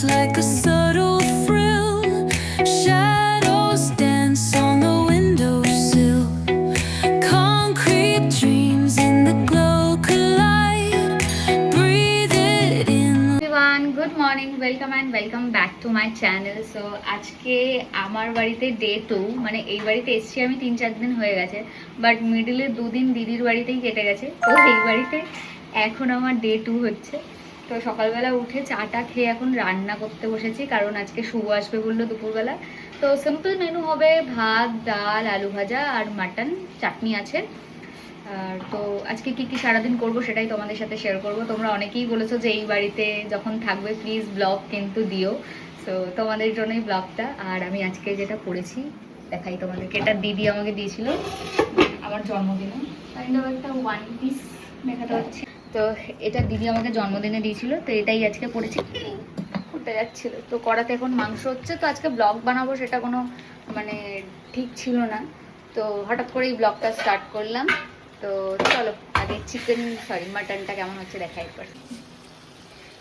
like a subtle thrill. Shadows dance on the windowsill. Concrete dreams in the glow collide. Breathe it in. Everyone, good morning. Welcome and welcome back to my channel. So আজকে আমার বাড়িতে day 2, মানে এই বাড়িতে এসেছি আমি 3-4 দিন হয়ে গেছে, বাট মিডিলে 2 দিন দিদির বাড়িতেই কেটে গেছে। তো এই বাড়িতে এখন আমার ডে 2 হচ্ছে। তো সকালবেলা উঠে চাটা খেয়ে এখন রান্না করতে বসেছি, কারণ আজকে শুভ আসবে বললো দুপুরবেলা। তো সিম্পল মেনু হবে ভাত, ডাল, আলু ভাজা আর মাটন, চাটনি আছে। আর তো আজকে কি কি সারাদিন করব সেটাই তোমাদের সাথে শেয়ার করব। তোমরা অনেকেই বলেছো যে এই বাড়িতে যখন থাকবে প্লিজ ব্লগ কিন্তু দিও, সো তোমাদের জন্যই ব্লগটা। আর আমি আজকে যেটা করেছি দেখাই তোমাদেরকে। এটা দিদি আমাকে দিয়েছিল আমার জন্মদিনে, কাইন্ড অফ একটা ওয়ান পিস দেখাতে হচ্ছে। তো এটা দিদি আমাকে জন্মদিনে দিয়েছিল, তো এটাই আজকে করেছি। ফুটে যাচ্ছিল তো কড়াতে এখন মাংস হচ্ছে। তো আজকে ব্লগ বানাবো সেটা কোনো মানে ঠিক ছিল না, তো হঠাৎ করেই ব্লগটা স্টার্ট করলাম। তো চলো আগে মাটনটা কেমন হচ্ছে দেখাই একবার।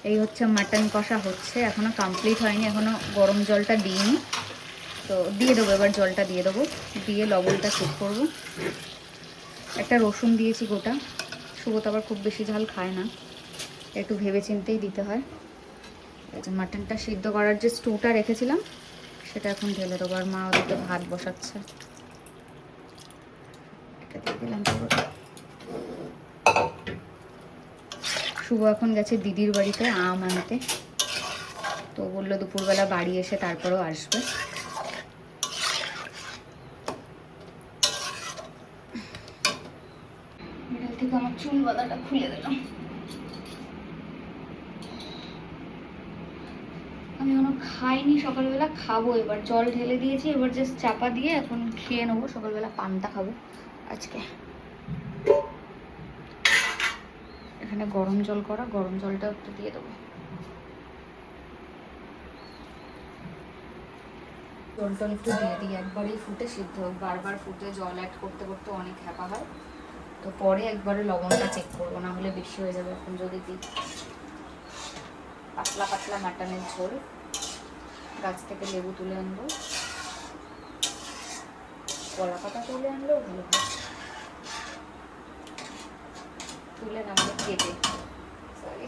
এই হচ্ছে মাটন কষা হচ্ছে, এখনো কমপ্লিট হয়নি, এখনো গরম জলটা দিইনি। তো দিয়ে দেবো, এবার জলটা দিয়ে দেবো, দিয়ে লবণটা চেক করবো। একটা রসুন দিয়েছি গোটা, শুভ তো আবার খুব বেশি ঝাল খায় না, একটু ভেবে চিন্তেই দিতে হয়। এই যে মাটনটা সিদ্ধ করার যে স্টুটা রেখেছিলাম সেটা এখন ঢেলে দেবো। আর মা ওদিকে ভাত বসাচ্ছে, এটা দিয়ে দিলাম পুরোটা। শুভ এখন গেছে দিদির বাড়িতে আম আনতে, তো বললো দুপুরবেলা বাড়ি এসে তারপরেও আসবে। মিডল থেকে আমার চুল বাঁধাটা খুলে দিলাম। আমি এখনো খাইনি, সকালবেলা খাবো। এবার জল ঢেলে দিয়েছি, এবার জাস্ট চাপা দিয়ে এখন খেয়ে নেবো। সকালবেলা পান্তা খাবো আজকে। এখানে গরম জল করা, গরম জলটা একটু দিয়ে দেবো। জলটা একটু দিয়ে দিই, একবারেই ফুটে সিদ্ধ হোক। বারবার ফুটে জল অ্যাড করতে করতে অনেক হ্যাপা হয়, তো পরে একবারে লবণটা চেক করবো, না হলে বেশি হয়ে যাবে। এখন যদি দিই পাতলা পাতলা মাটনের ঝোল, গাছ থেকে লেবু তুলে আনবো, কলা পাতা তুলে আনলেও ভালো হয়, তুলে না মানে কেটে। সরি,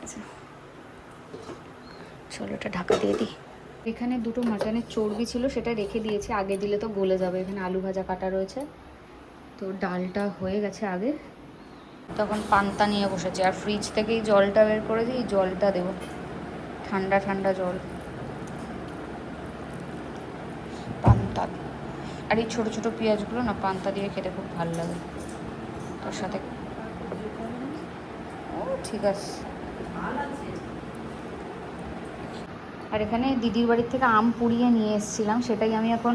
আচ্ছা চলো এটা ঢাকা দিয়ে দিই। এখানে দুটো মাটনের চর্বি ছিল, সেটা রেখে দিয়েছি, আগে দিলে তো গলে যাবে। এখানে আলু ভাজা কাটা রয়েছে, তো ডালটা হয়ে গেছে আগে। তখন পান্তা নিয়ে বসেছি, আর ফ্রিজ থেকেই জলটা বের করে দিই, জলটা দেবো, ঠান্ডা ঠান্ডা জল পান্তা। আর এই ছোটো ছোটো পেঁয়াজগুলো না পান্তা দিয়ে খেতে খুব ভালো লাগে, তার সাথে ও ঠিক আছে। আর এখানে দিদির বাড়ির থেকে আম পুড়িয়ে নিয়ে এসেছিলাম, সেটাই আমি এখন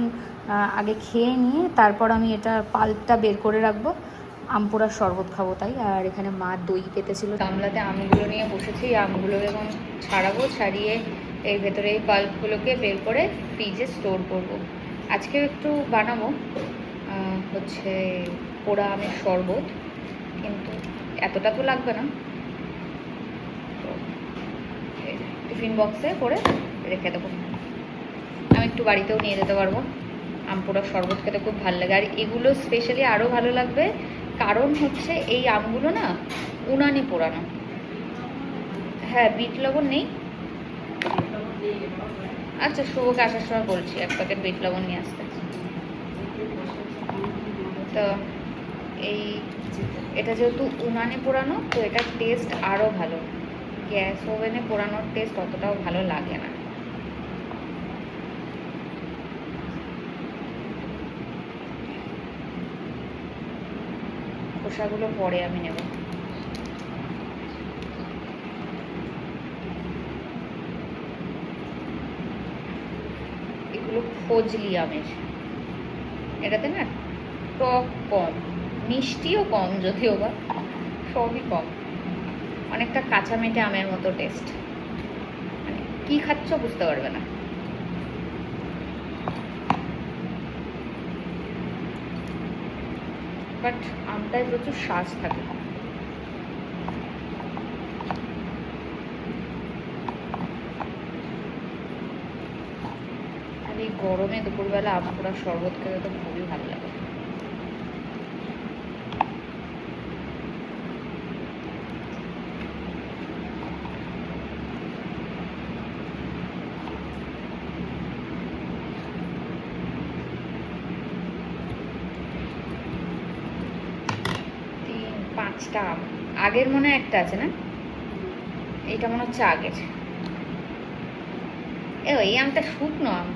আগে খেয়ে নিয়ে তারপর আমি এটা পাল্পটা বের করে রাখবো, আম পোড়ার শরবত খাবো তাই। আর এখানে মা দই পেতেছিল, গামলাতে আমগুলো নিয়ে বসেছি। আমগুলোকে এখন ছাড়াবো, ছাড়িয়ে এর ভেতরে এই পাল্পগুলোকে বের করে ফ্রিজে স্টোর করব। আজকে একটু বানাবো হচ্ছে পোড়া আমের শরবত, কিন্তু এতটা তো লাগবে না। টিফিন বক্সে করে রেখে দেবো, আমি একটু বাড়িতেও নিয়ে যেতে পারবো। আম পোড়ার শরবত খেতে খুব ভালো লাগে। আর এগুলো স্পেশালি আরও ভালো লাগবে, কারণ হচ্ছে এই আমগুলো না উনানে পোড়ানো। হ্যাঁ, বিট লবণ নেই? আচ্ছা, শুভকে আসার সময় বলছি এক প্যাকেট বিট লবণ নিয়ে আসতে। তো এই এটা যেহেতু উনানে পোড়ানো, তো এটার টেস্ট আরও ভালো। গ্যাস ওভেনে পোড়ানোর টেস্ট অতটাও ভালো লাগে না। খোসাগুলো পরে আমি নেব। এগুলো ফজলি আমের, এটাতে না টক কম, মিষ্টিও কম, যদিও বা সবই কম, অনেকটা কাঁচা মেটে আমের মতো টেস্ট, মানে কি খাচ্ছ বুঝতে পারবে না। বাট আমটায় প্রচুর শ্বাস থাকে। গরমে দুপুরবেলা আম পোড়া শরবত খেতে তো খুবই ভালো লাগে। পাঁচটা আম, আগের মনে হয় একটা আছে না, এইটা মনে হচ্ছে আগের। এই আমটা শুকনো আম।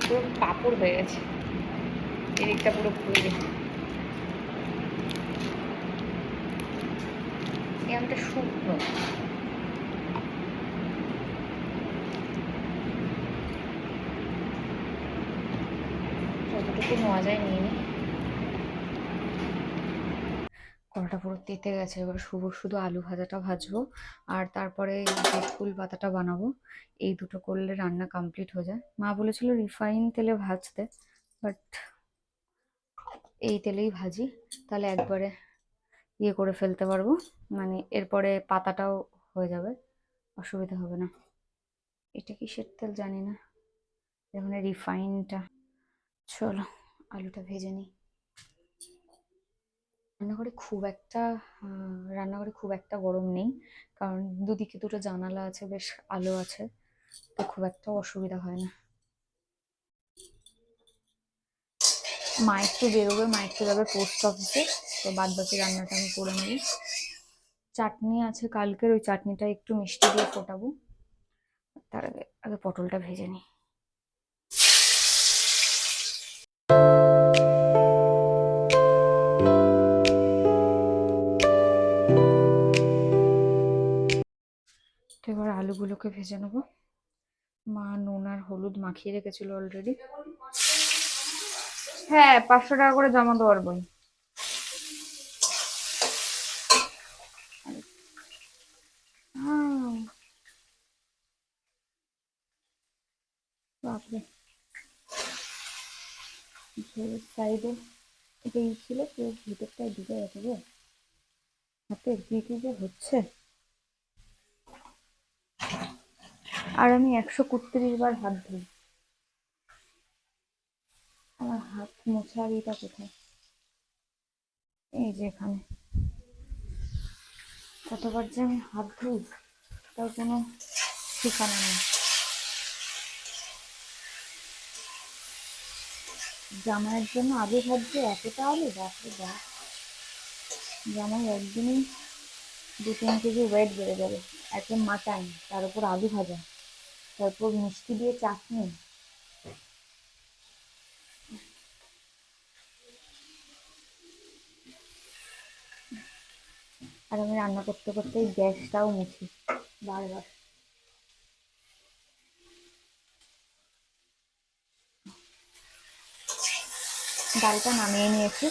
পুরো পাপড় হয়ে গেছে, এদিকটা পুরো ফুলে গেছে। এই আমটা শুকনো। যতটুকু নেওয়া যায় নিয়ে নিই। কড়াটা পুরো তেতে গেছে, এবার শুধু আলু ভাজাটা ভাজবো আর তারপরে ফুল পাতাটা বানাবো। এই দুটো করলে রান্না কমপ্লিট হয়ে যায়। মা বলেছিল রিফাইন তেলে ভাজতে, বাট এই তেলেই ভাজি, তাহলে একবারে ইয়ে করে ফেলতে পারবো, মানে এরপরে পাতাটাও হয়ে যাবে, অসুবিধা হবে না। এটা কিসের তেল জানি না, এখানে রিফাইনটা। চলো আলুটা ভেজে নিই। রান্নাঘরে খুব একটা গরম নেই, কারণ দুদিকে দুটো জানালা আছে, বেশ আলো আছে, তো খুব একটা অসুবিধা হয় না। মা একটু বেরোবে, মা একটু যাবে পোস্ট অফিসে, তো বাদ বাকি রান্নাটা আমি করে নেব। চাটনি আছে কালকের, ওই চাটনিটা একটু মিষ্টি দিয়ে ফোটাবো। তার আগে আগে পটলটা ভেজে নিই। তো এবার আলুগুলোকে ভেজে নেবো। মা নুন আর হলুদ মাখিয়ে রেখেছিল অলরেডি। হ্যাঁ, 500 টাকা করে জমা দেওয়ার বই। বাপরে, সাইডে এটা ই ছিল, পুরো ভিতরটায় ঢুকে গেছে গো হাতের, কি কি যে হচ্ছে। আর আমি 131 বার হাত ধুই, আমার হাত মোছার এটা কোথায়, এই যে এখানে। কতবার যে আমি হাত ধুই তার কোনো ঠিকানা নেই। জামাইয়ের জন্য আলু ভাজছে, এতটা আলু, বাপরে বাপ। জামাই একদিনই 2-3 কেজি ওয়েট বেড়ে যাবে। একদম মাটন, তার উপর আলু ভাজা, তারপর মিষ্টি দিয়ে চাটনি। আর আমি রান্না করতে করতে গ্যাসটাও মুছি বারবার। ডালটা নামিয়ে নিয়েছি,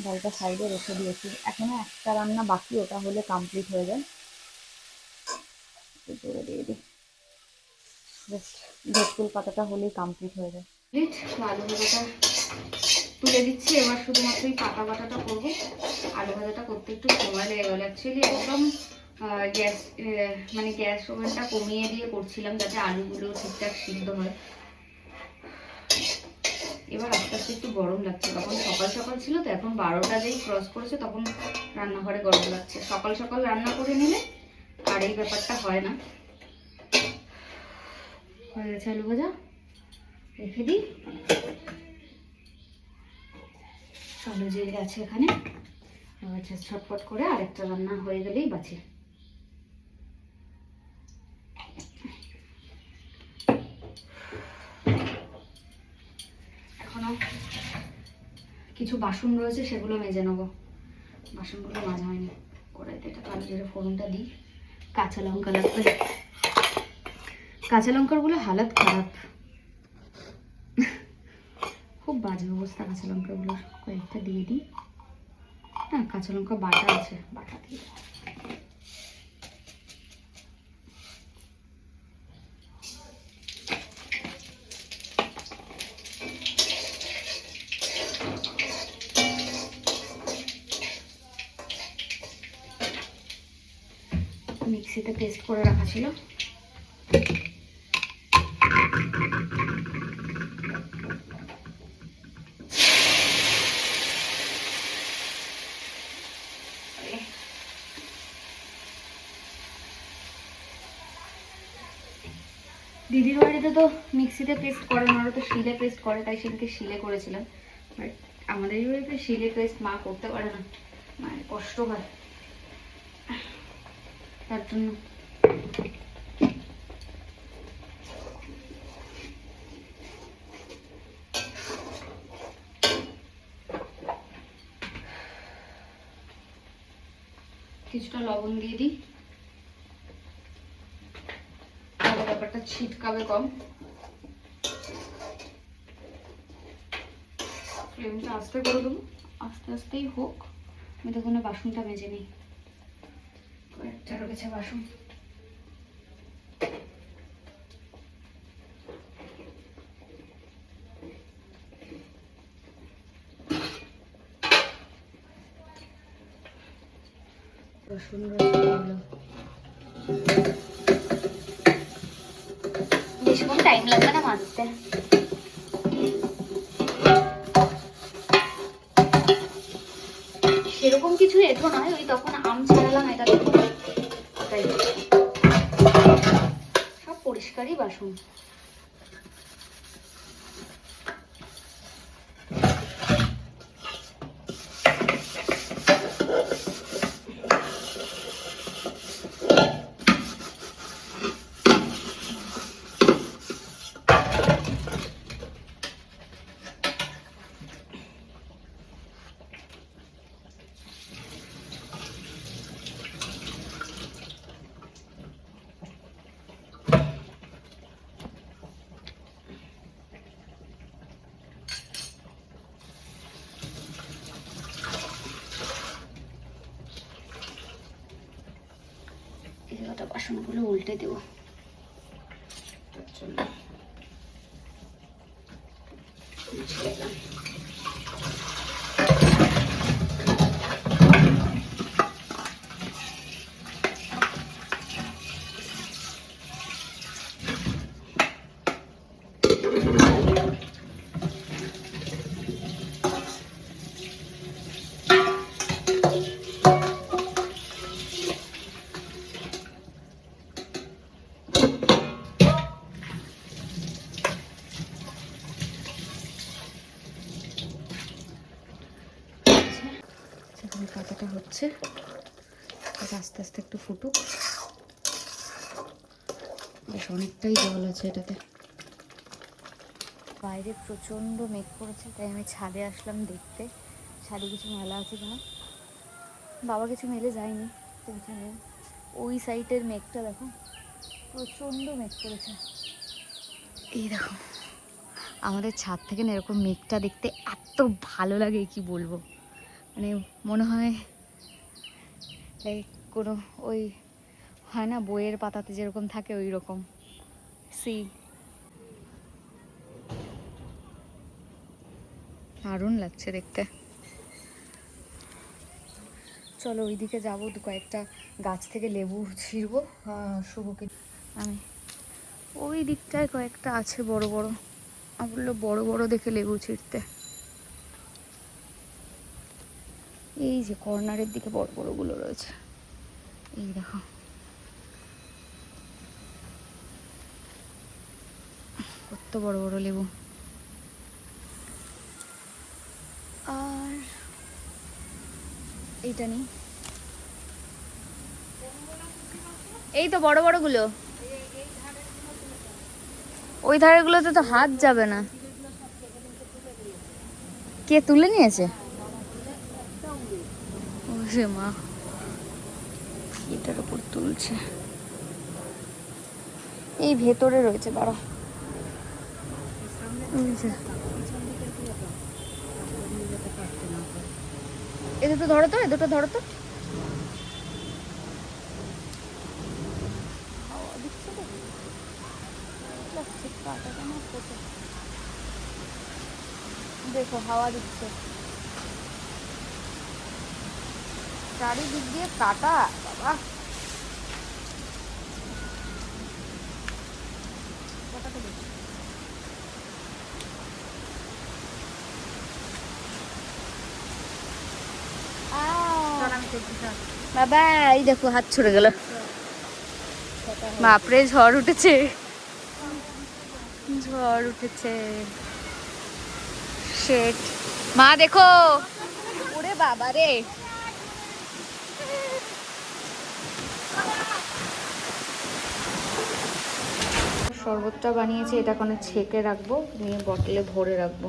ডালটা সাইডে রেখে দিয়েছি, এখনো একটা রান্না বাকি, ওটা হলে কমপ্লিট হয়ে যায়। জোরে দিয়ে দিই, জাস্ট ভেটকুল পাতাটা হলেই কমপ্লিট হয়ে যায়। আলু ভাজাটা তুলে দিচ্ছি, এবার শুধুমাত্র এই পাতা বাটাটা করবো। আলু ভাজাটা করতে একটু সময় লেগে গেল, অ্যাকচুয়ালি একদম গ্যাস মানে গ্যাস ওভেনটা কমিয়ে দিয়ে করছিলাম যাতে আলুগুলো ঠিকঠাক সিদ্ধ হয়। এবার আস্তে আস্তে একটু গরম লাগছে, তখন সকাল সকাল ছিল তো, এখন 12টা যেই ক্রস করেছে তখন রান্নাঘরে গরম লাগছে। সকাল সকাল রান্না করে নিলে আর এই ব্যাপারটা হয় না। হয়ে গেছে আলু ভাজা, রেখে দিই। কালো জিরে আছে এখানে, আচ্ছা ছটফট করে আরেকটা রান্না হয়ে গেলেই বাঁচে। এখনো কিছু বাসন রয়েছে, সেগুলো মেজে নেবো। বাসনগুলো মাজা হয়নি। কড়াইতে এটা কালো জিরে ফোড়নটা দিই। কাঁচা লঙ্কা লাগবে, কাঁচা লঙ্কার বলে হালাত খারাপ, খুব বাজে অবস্থা কাঁচা লঙ্কাগুলোর। কয়েকটা দিয়ে দিই। হ্যাঁ, কাঁচা লঙ্কা বাটা আছে, বাটা দিয়ে মিক্সিতে পেস্ট করে রাখা ছিল। দিদির বাড়িতে তো মিক্সিতে পেস্ট করে না, ওরা তো শিলে পেস্ট করে, তাই সেদিনকে শিলে করেছিলাম। বাট আমাদের এই বাড়িতে শিলে পেস্ট মা করতে পারে না, মায়ের কষ্ট হয়, তার জন্য কিছুটা লবণ দিয়ে দিই, তাহলে ব্যাপারটা ছিটকাবে কম। ফ্লেমটা আস্তে করে দেবো, আস্তে আস্তেই হোক। আমি তখন বাসনটা মেজে নিই, কয়েকটা রয়েছে বাসন। রসুন বেশিক্ষণ টাইম লাগবে না মাজতে। সেরকম কিছু এঁঠো নয়, ওই তখন আম ছাড়ালাম এটা দেখো, তাই সব পরিষ্কারই বাসন। বাসনগুলো উল্টে দেবো, তার জন্য কাঁচাটা হচ্ছে, আস্তে আস্তে একটু ফুটুক। বেশ অনেকটাই জল আছে এটাতে। বাইরে প্রচণ্ড মেঘ করেছে, তাই আমি ছাদে আসলাম দেখতে ছাদে কিছু মেলা আছে কিনা। বাবা কিছু মেলে যায়নি, তো কিছু নেই। ওই সাইডের মেঘটা দেখো, প্রচণ্ড মেঘ করেছে। এই দেখো, আমাদের ছাদ থেকে না এরকম মেঘটা দেখতে এত ভালো লাগে কি বলবো। মানে মনে হয় লাইক কোনো ওই হয় না বইয়ের পাতাতে যেরকম থাকে ওই রকম সি। দারুণ লাগছে দেখতে। চলো ওইদিকে যাবো, কয়েকটা গাছ থেকে লেবু ছিঁড়বো শুভকে। আমি ওই দিকটায় কয়েকটা আছে বড় বড়, আমি বললো বড় বড় দেখে লেবু ছিঁড়তে। এই যে কর্নারের দিকে বড় বড়গুলো রয়েছে, এই দেখো। কত বড় বড় লেবু। আর এইটা নেই, এই তো বড় বড়গুলো, ওই ধারেগুলোতে তো হাত যাবে না। কে তুলে নিয়েছে? ওরে মা, এটার উপর তুলছে। এই ভেতরে রয়েছে, দাঁড়া। এ দুটো ধরো তো, এ দুটো ধরো তো। দেখো হাওয়া দিচ্ছে, চারিদিক দিয়ে কাটা বাবা। বাবা এই দেখো হাত ছড়ে গেল। বাপরে ঝড় উঠেছে, ঝড় উঠেছে। শেট মা দেখো, ওরে বাবা রে। শরবতটা বানিয়েছি, এটা কোনো ছেঁকে রাখবো, নিয়ে বটলে ভরে রাখবো,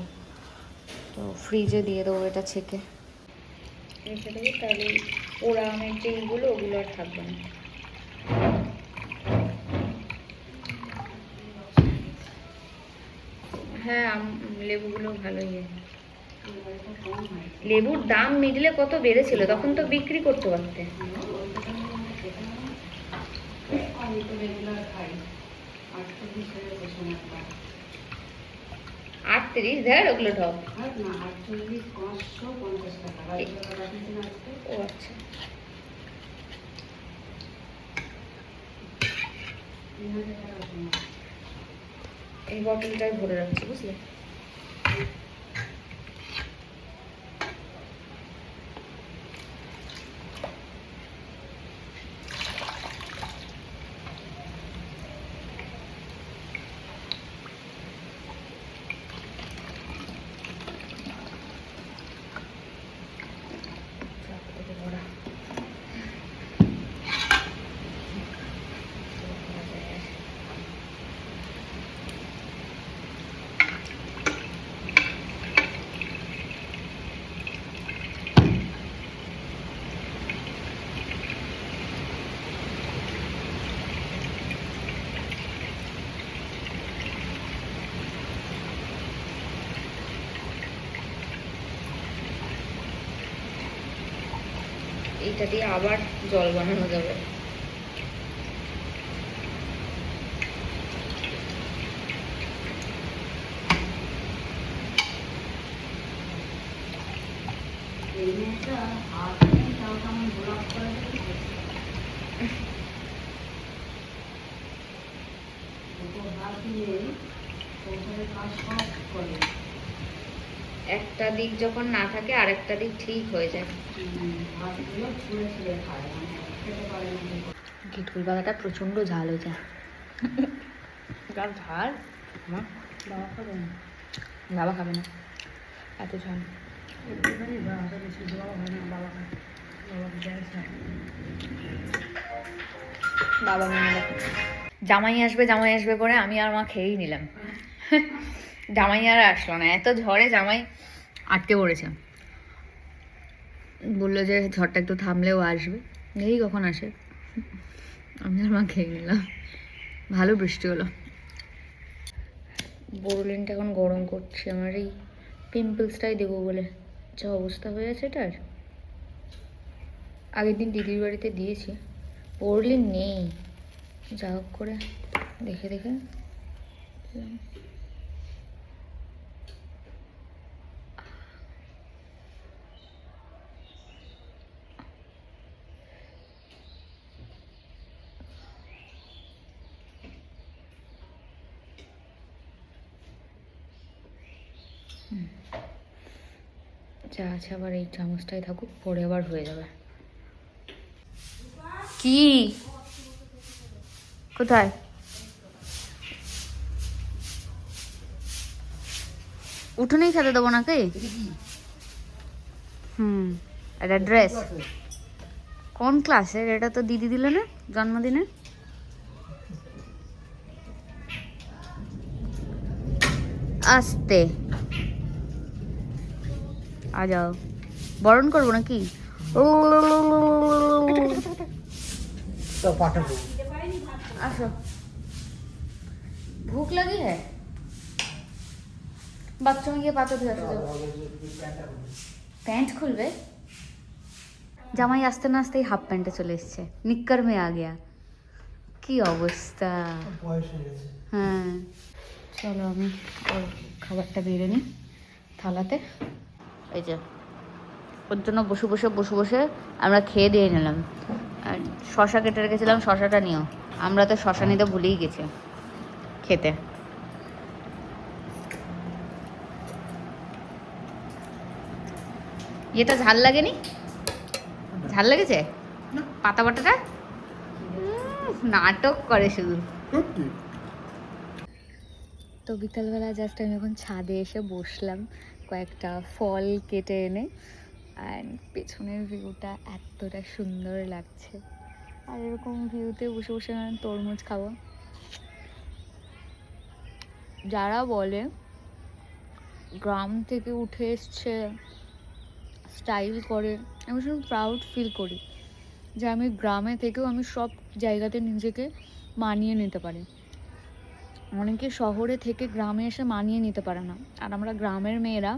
তো ফ্রিজে দিয়ে দেবো এটা ছেঁকে রেখে দেবো। তাহলে ওরা আমের যে এইগুলো ওগুলো আর থাকবে না। হ্যাঁ লেবুগুলো ভালোই। লেবুর দাম মিডলে কত বেড়েছিল, তখন তো বিক্রি করতে পারতে। 38 ধর ওগুলো ঢপ। ও আচ্ছা, এই বটলটাই ভরে রাখছি বুঝলে। এইটা দিয়ে আবার জল বানানো যাবে। একটা দিক যখন না থাকে আরেকটা দিক ঠিক হয়ে যায়। গিটকুল বাগাটা প্রচন্ড ঝাল হয়ে যায়। ঝাল বাবা খাবে না, বাবা খাবে না এত ঝাল। বাবা মেনে জামাই আসবে, জামাই আসবে করে আমি আর মা খেয়েই নিলাম। জামাই আর আসলো না, এত ঝড়ে জামাই আটকে পড়েছে। বললো যে ঝড়টা একটু থামলেও আসবে, এই কখন আসে। আমি আর মা খেয়ে নিলাম। ভালো বৃষ্টি হলো। বোরোলিনটা এখন গরম করছি, আমার এই পিম্পলসটাই দেবো বলে যা অবস্থা হয়ে আছে এটার। আগের দিন দিদির বাড়িতে দিয়েছি, বোরোলিন নেই, যা হোক করে দেখে দেখে যা আছে আবার এই চামচটাই থাকুক, পরে আবার হয়ে যাবে। কি কোথায় উঠোনেই খেতে দেবো নাকি? এটা ড্রেস কোন ক্লাসের? এটা তো দিদি দিল না জন্মদিনে। আস্তে आ जाओ, বরণ করবো নাকি? আসো, ভুক লাগি হ্যাঁ, বাথরুমে গিয়ে পাতা ধুয়ে আসো। প্যান্ট খুলবে? জামাই আসতে না আসতেই হাফ প্যান্টে চলে এসছে, নিক্কর মে আ গিয়া। কি অবস্থা। হ্যাঁ চলো আমি ওর খাবারটা বেড়ে নিই থালাতে। এই যে ওর জন্য বসে বসে আমরা খেয়ে দিয়ে নিলাম। আর শশা কেটে রেখেছিলাম, শশাটা নিও। আমরা তো শশা নিতে ভুলেই গেছি খেতে। এটা ঝাল লাগেনি? ঝাল লেগেছে না। পাতা বাটাটা? নাটক করে শুধু। সত্যি তো বিকালবেলা জাস্ট আমি এখন ছাদে এসে বসলাম কয়েকটা ফল কেটে এনে, অ্যান্ড পেছনের ভিউটা এতটা সুন্দর লাগছে। আর এরকম ভিউতে বসে বসে আমি তরমুজ খাবো। যারা বলে গ্রাম থেকে উঠে এসছে, স্টাইল করে, আমি ভীষণ প্রাউড ফিল করি যে আমি গ্রামে থেকেও আমি সব জায়গাতে নিজেকে মানিয়ে নিতে পারি। অনেকে শহরে থেকে গ্রামে এসে মানিয়ে নিতে পারে না, আর আমরা গ্রামের মেয়েরা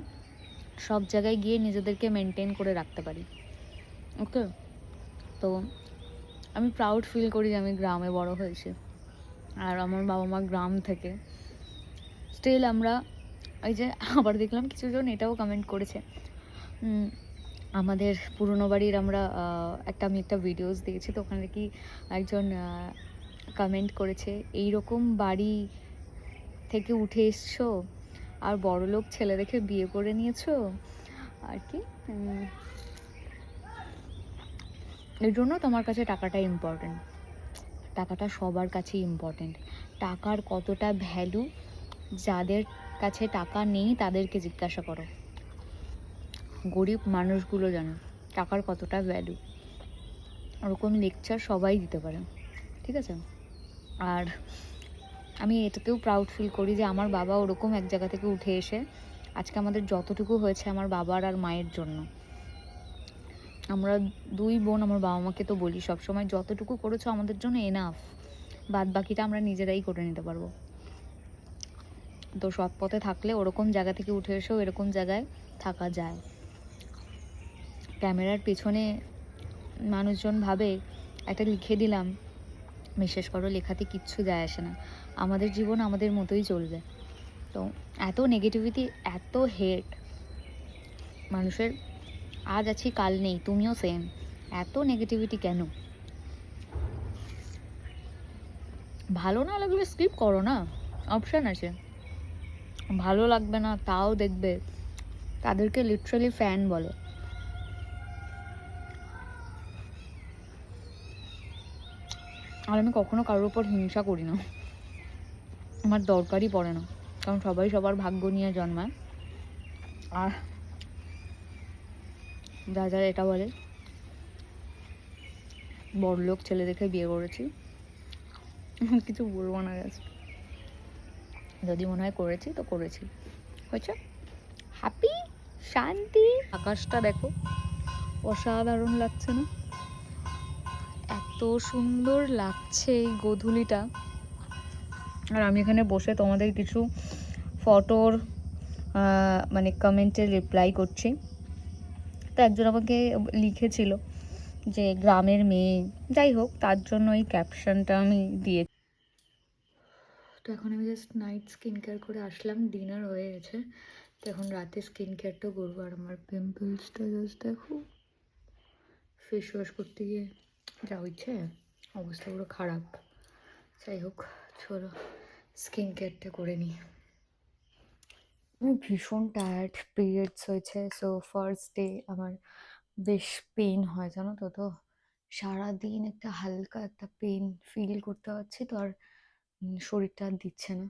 সব জায়গায় গিয়ে নিজেদেরকে মেনটেন করে রাখতে পারি। ওকে, তো আমি প্রাউড ফিল করি যে আমি গ্রামে বড় হয়েছি, আর আমার বাবা মা গ্রাম থেকে। স্টিল আমরা ওই যে আবার দেখলাম কিছুজন এটাও কমেন্ট করেছে, আমাদের পুরনো বাড়ির আমরা আমি একটা ভিডিওস দেখেছি, তো ওখানে কি একজন কমেন্ট করেছে, এই রকম বাড়ি থেকে উঠে এসছো আর বড়লোক ছেলে দেখে বিয়ে করে নিয়েছো আর কি, এর জন্য তোমার কাছে টাকাটা ইম্পর্টেন্ট। টাকাটা সবার কাছেই ইম্পর্টেন্ট। টাকার কতটা ভ্যালু যাদের কাছে টাকা নেই তাদেরকে জিজ্ঞাসা করো, গরিব মানুষগুলো জানে টাকার কতটা ভ্যালু। ওরকম লেকচার সবাই দিতে পারে, ঠিক আছে? আর আমি এটাতেও প্রাউড ফিল করি যে আমার বাবা ওরকম এক জায়গা থেকে উঠে এসে আজকে আমাদের যতটুকু হয়েছে আমার বাবার আর মায়ের জন্য। আমরা দুই বোন আমার বাবা মাকে তো বলি সবসময়, যতটুকু করেছো আমাদের জন্য এনাফ, বাদ বাকিটা আমরা নিজেরাই করে নিতে পারবো। তো সৎ পথে থাকলে ওরকম জায়গা থেকে উঠে এসেও এরকম জায়গায় থাকা যায়। ক্যামেরার পেছনে মানুষজন ভাবে একটা লিখে দিলাম, বিশ্বাস করো লেখাতে কিচ্ছু যায় আসে না, আমাদের জীবন আমাদের মতোই চলবে। তো এত নেগেটিভিটি, এত হেট মানুষের, আজ আছি কাল নেই, তুমিও সেম, এত নেগেটিভিটি কেন? ভালো না লাগলে স্কিপ করো না, অপশান আছে। ভালো লাগবে না তাও দেখবে, তাদেরকে লিটারালি ফ্যান বলে। আর আমি কখনো কারোর উপর হিংসা করি না, আমার দরকারই পড়ে না, কারণ সবাই সবার ভাগ্য নিয়ে জন্মায়। আর যা যারা এটা বলে বড়লোক ছেলে দেখে বিয়ে করেছি, কিছু বলবো না গাছ, যদি মনে হয় করেছি তো করেছি, হয়েছে, হ্যাপি, শান্তি। আকাশটা দেখো, অসাধারণ লাগছে না? এত সুন্দর লাগছে এই গোধূলিটা। আর আমি এখানে বসে তোমাদের কিছু ফটোর মানে কমেন্টে রিপ্লাই করছি। তো একজন আমাকে লিখেছিল যে গ্রামের মেয়ে, যাই হোক, তার জন্য এই ক্যাপশনটা আমি দিয়ে। তো এখন আমি জাস্ট নাইট স্কিন কেয়ার করে আসলাম, ডিনার হয়ে গেছে, তো এখন রাতে স্কিন কেয়ারটা করবো। আর আমার পিম্পলসটা জাস্ট দেখো, ফেস ওয়াশ করতে গিয়ে যা হচ্ছে, অবস্থা পুরো খারাপ। যাই হোক, চলো স্কিন কেয়ারটা করে নিই। আমি ভীষণ টায়ার্ড, পিরিয়ডস হয়েছে, সো ফার্স্ট ডে আমার বেশ পেন হয় জানো তো। তো সারাদিন একটা হালকা একটা পেন ফিল করতে পারছি, তো আর শরীরটা আর দিচ্ছে না।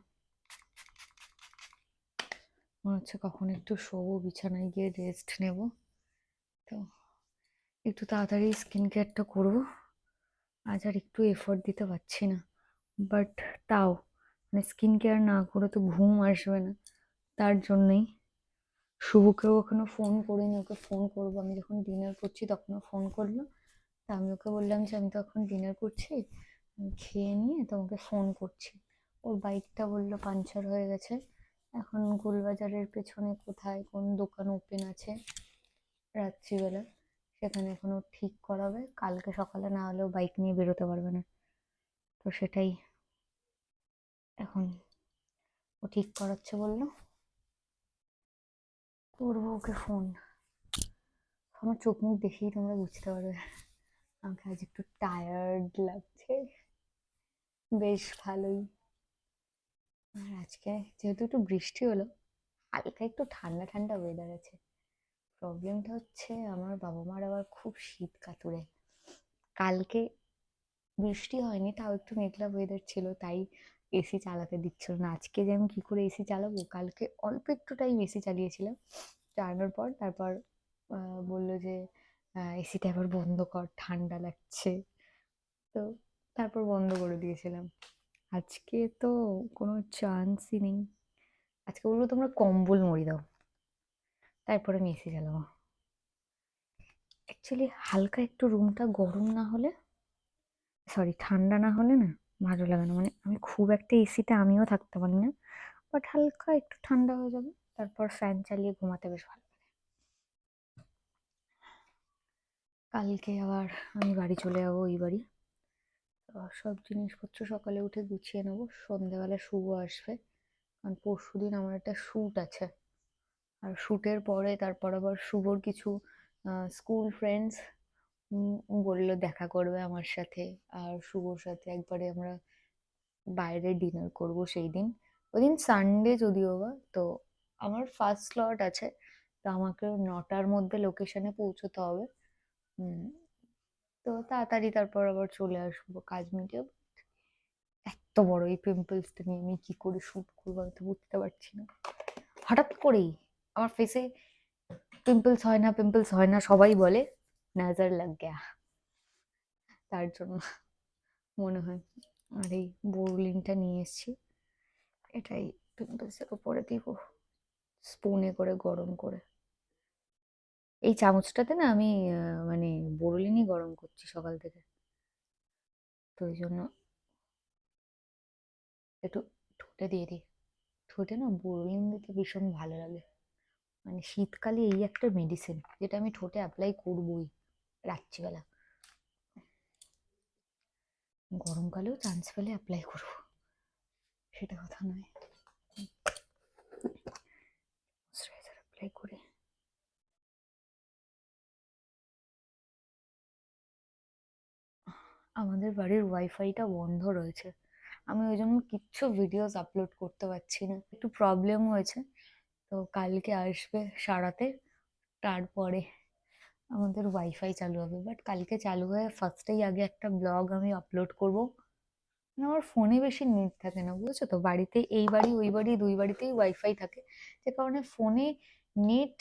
মনে হচ্ছে কখন একটু শোবো, বিছানায় গিয়ে রেস্ট নেব। তো একটু তাড়াতাড়ি স্কিন কেয়ারটা করবো, আজ আর একটু এফোর্ট দিতে পারছি না। বাট তাও মানে স্কিন কেয়ার না করে তো ঘুম আসবে না, তার জন্যই শুভকেও এখনো ফোন করিনি, ওকে ফোন করবো। আমি যখন ডিনার করছি তখনও ফোন করলো, তা আমি ওকে বললাম যে আমি তো এখন ডিনার করছি, আমি খেয়ে নিয়ে তোমাকে ফোন করছি। ওর বাইকটা বললো পাংচার হয়ে গেছে, এখন গোলবাজারের পেছনে কোথায় কোন দোকান ওপেন আছে রাত্রিবেলা, সেখানে এখন ও ঠিক করাবে, কালকে সকালে না হলেও বাইক নিয়ে বেরোতে পারবে না। তো সেটাই এখন ও ঠিক করাচ্ছে বললো, করবো ওকে ফোন। আমার চোখ মুখ দেখেই তোমরা বুঝতে পারবে আমাকে আজ একটু টায়ার্ড লাগছে, বেশ ভালোই। আর আজকে যেহেতু একটু বৃষ্টি হলো, হালকা একটু ঠান্ডা ঠান্ডা ওয়েদার আছে, প্রবলেমটা হচ্ছে আমার বাবা মার আবার খুব শীত কাতুরে। কালকে বৃষ্টি হয়নি, তাও একটু মেঘলা ওয়েদার ছিল, তাই এসি চালাতে দিচ্ছিল না। আজকে যে আমি কি করে এসি চালাবো, কালকে অল্প একটু টাইম এসি চালিয়েছিলাম, চালানোর পর তারপর বললো যে এসিটা এবার বন্ধ কর, ঠান্ডা লাগছে। তো তারপর বন্ধ করে দিয়েছিলাম। আজকে তো কোনো চান্সই নেই। আজকে বলবো তোমরা কম্বল মুড়ি দাও, তারপরে আমি এসি চালাবো। অ্যাকচুয়ালি হালকা একটু রুমটা গরম না হলে, সরি ঠান্ডা না হলে না ভালো লাগে না। মানে আমি খুব একটা এসিতে আমিও থাকতে পারি না, বাট হালকা একটু ঠান্ডা হয়ে যাবে, তারপর ফ্যান চালিয়ে ঘুমাতে বেশ ভালো লাগে। কালকে আবার আমি বাড়ি চলে যাবো, ওই বাড়ি। তো সব জিনিসপত্র সকালে উঠে গুছিয়ে নেবো, সন্ধ্যেবেলা শুভ আসবে, কারণ পরশু দিন আমার একটা শ্যুট আছে। আর শ্যুটের পরে তারপর আবার শুভর কিছু স্কুল ফ্রেন্ডস বললো দেখা করবে আমার সাথে, আর শুভর সাথে একবারে আমরা বাইরে ডিনার করব সেই দিন। ওই দিন সানডে যদিও বা, তো আমার ফার্স্ট স্লট আছে, তো আমাকে 9টার মধ্যে লোকেশনে পৌঁছতে হবে। তো তাড়াতাড়ি তারপর আবার চলে আসবো, কাজ মিটিয়ে। এত বড় এই পিম্পলসটা নিয়ে আমি কি করে শুট করবো আমি তো বুঝতে পারছি না। হঠাৎ করেই আমার ফেসে পিম্পলস হয় না, পিম্পলস হয় না সবাই বলে, নজর লাগ গয়া, তার জন্য মনে হয়। আর এই বোরলিনটা নিয়ে এসেছি, এটাই পিম্পলসের উপরে দিব, স্পুনে করে গরম করে। এই চামচটাতে না আমি মানে বোরলিনই গরম করছি সকাল থেকে, তো ওই জন্য একটু ঠোঁটে দিয়ে দিই। ঠোঁটে না বোরলিন দিতে ভীষণ ভালো লাগে। মানে শীতকালে এই একটা মেডিসিন যেটা আমি ঠোঁটে অ্যাপ্লাই করবোই রাত্রিবেলা। গরমকালেও চান্স পেলে অ্যাপ্লাই করবো, সেটা কথা নয়। ময়শ্চারাইজার অ্যাপ্লাই করে আমাদের বাড়ির ওয়াইফাইটা বন্ধ রয়েছে, আমি ওই জন্য কিচ্ছু ভিডিওস আপলোড করতে পারছি না, একটু প্রবলেম হয়েছে। তো কালকে আসবে সারাতে, তারপরে আমাদের ওয়াইফাই চালু হবে। বাট কালকে চালু হয়ে ফার্স্টেই আগে একটা ব্লগ আমি আপলোড করব। মানে আমার ফোনে বেশি নেট থাকে না, বুঝেছো তো, বাড়িতে এই বাড়ি ওই বাড়ি দুই বাড়িতেই ওয়াইফাই থাকে, যে কারণে ফোনে নেট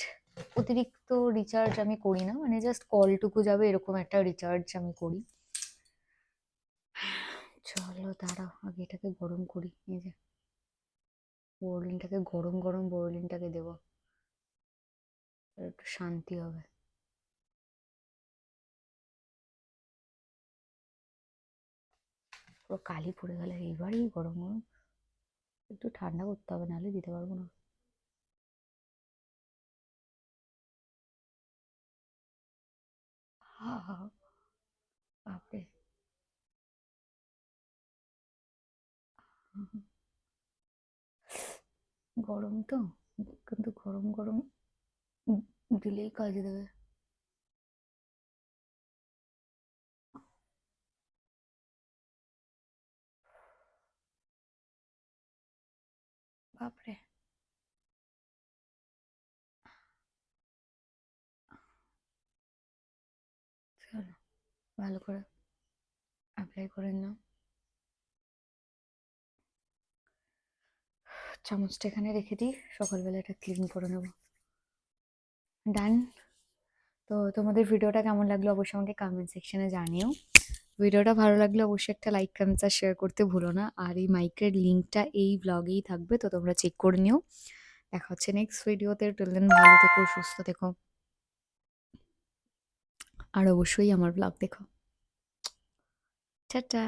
অতিরিক্ত রিচার্জ আমি করি না, মানে জাস্ট কলটুকু যাবে এরকম একটা রিচার্জ আমি করি। চলো দাঁড়াও, আগে এটাকে গরম করি। এই যে বোরলিনটাকে গরম গরম বোরলিনটাকে দেবো, একটু শান্তি হবে। পুরো কালি পড়ে গেলে এইবারই গরম গরম, একটু ঠান্ডা করতে হবে, নাহলে দিতে পারবো না। বাপরে, গরম তো, কিন্তু গরম গরম দিলেই কাজ দেবে। বাপরে, চলো ভালো করে অ্যাপ্লাই করে নাও। চামচটা এখানে রেখে দিই, সকালবেলা এটা ক্লিন করে নেবো। ডান। তো তোমাদের ভিডিওটা কেমন লাগলো অবশ্যই আমাকে কমেন্ট সেকশনে জানিও। ভিডিওটা ভালো লাগলে অবশ্যই একটা লাইক কমেন্টস আর শেয়ার করতে ভুলো না। আর এই মাইকের লিঙ্কটা এই ব্লগেই থাকবে, তো তোমরা চেক করে নিও। দেখা হচ্ছে নেক্সট ভিডিওতে। টিল দেন ভালো থেকো, সুস্থ থেকো, আর অবশ্যই আমার ব্লগ দেখো। টাটা।